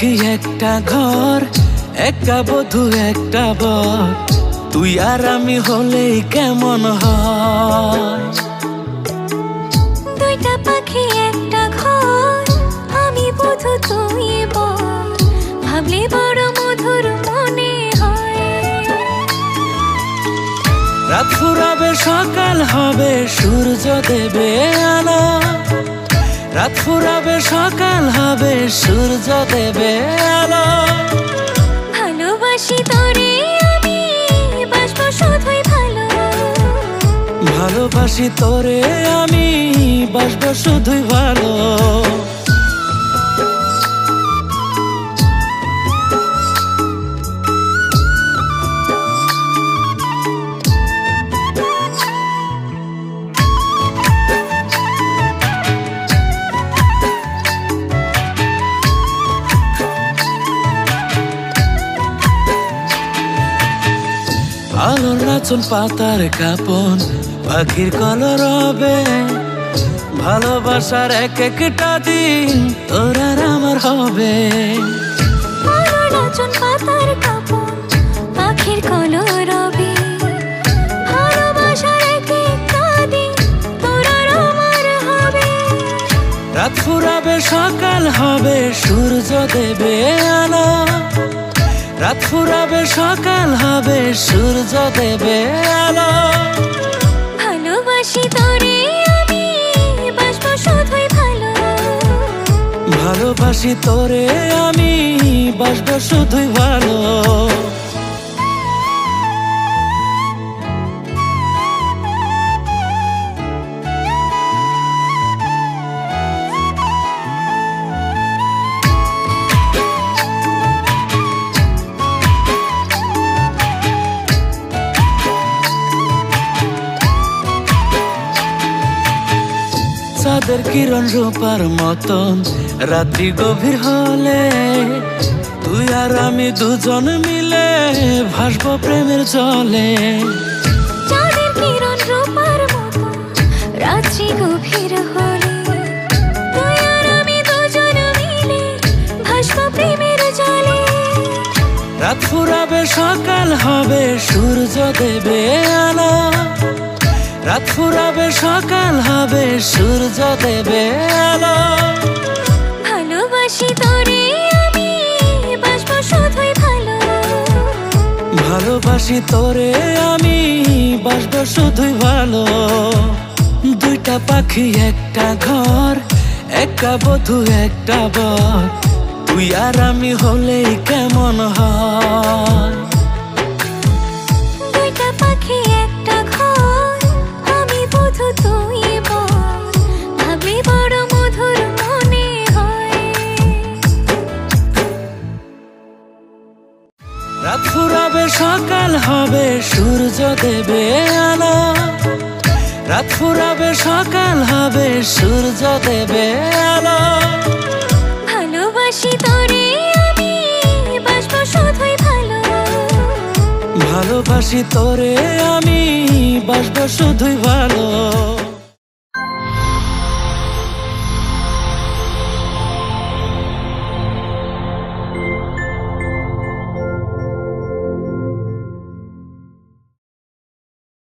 পাখি একটা ঘর, একটা বধূ একটা বর, তুই আর আমি হলেই কেমন হয়। দুইটা পাখি একটা ঘর, আমি বধূ তুই বর, ভাবলে বড় মধুর মনে হয়। রাত ফুরাবে সকাল হবে, সূর্য দেবে আলো। রাত ফুরাবে সকাল হবে, সূর্য দেবে আলো। ভালোবাসি তোরে আমি, বাসবো শুধুই ভালো। ভালোবাসি তোরে আমি, বাসবো শুধুই ভালো। আলোর নাচন পাতার কাপন, পাখির কলর হবে। ভালোবাসার এক একটা দিন তোর আর আমার হবে। আলোর নাচন পাতার কাপন, পাখির কলর হবে। ভালোবাসার এক একটা দিন তোর আর আমার হবে। রাত ফুরাবে সকাল হবে, সূর্য দেবে আলো। রাত ফুরাবে সকাল হবে, সূর্য দেবে আলো। ভালোবাসি তোরে আমি, বাসবো শুধুই ভালো। ভালোবাসি তোরে আমি, বাসবো শুধুই ভালো। চাঁদের কিরণ রূপার মতন রাত্রি গভীর হলে, তুই আর আমি দুজন মিলে ভাসবো প্রেমের জলে। চাঁদের কিরণ রূপার মতো রাত্রি গভীর হলে, তুই আর আমি দুজন মিলে ভাসবো প্রেমের জলে। রাত ফুরাবে সকাল হবে, সূর্য দেবে আলো। রাত ফুরাবে সকাল হবে, সূর্য দেবে আলো। ভালোবাসি তোরে আমি, বাসবো শুধুই ভালো। ভালোবাসি তোরে আমি, বাসবো শুধুই ভালো। দুইটা পাখি একটা ঘর, একটা বধূ একটা বর, তুই আর আমি হলেই কেমন হয়। দুইটা পাখি একটা ঘর, আমি বধূ তুই বর, ভাবলে বড় মধুর মনে হয়। রাত ফুরাবে সকাল হবে, সূর্য দেবে আলো। রাত ফুরাবে সকাল হবে, সূর্য দেবে আলো। ভালোবাসি তোরে আমি, বাসবো শুধুই ভালো। ভালোবাসি তোরে আমি, বাসবো শুধুই ভালো।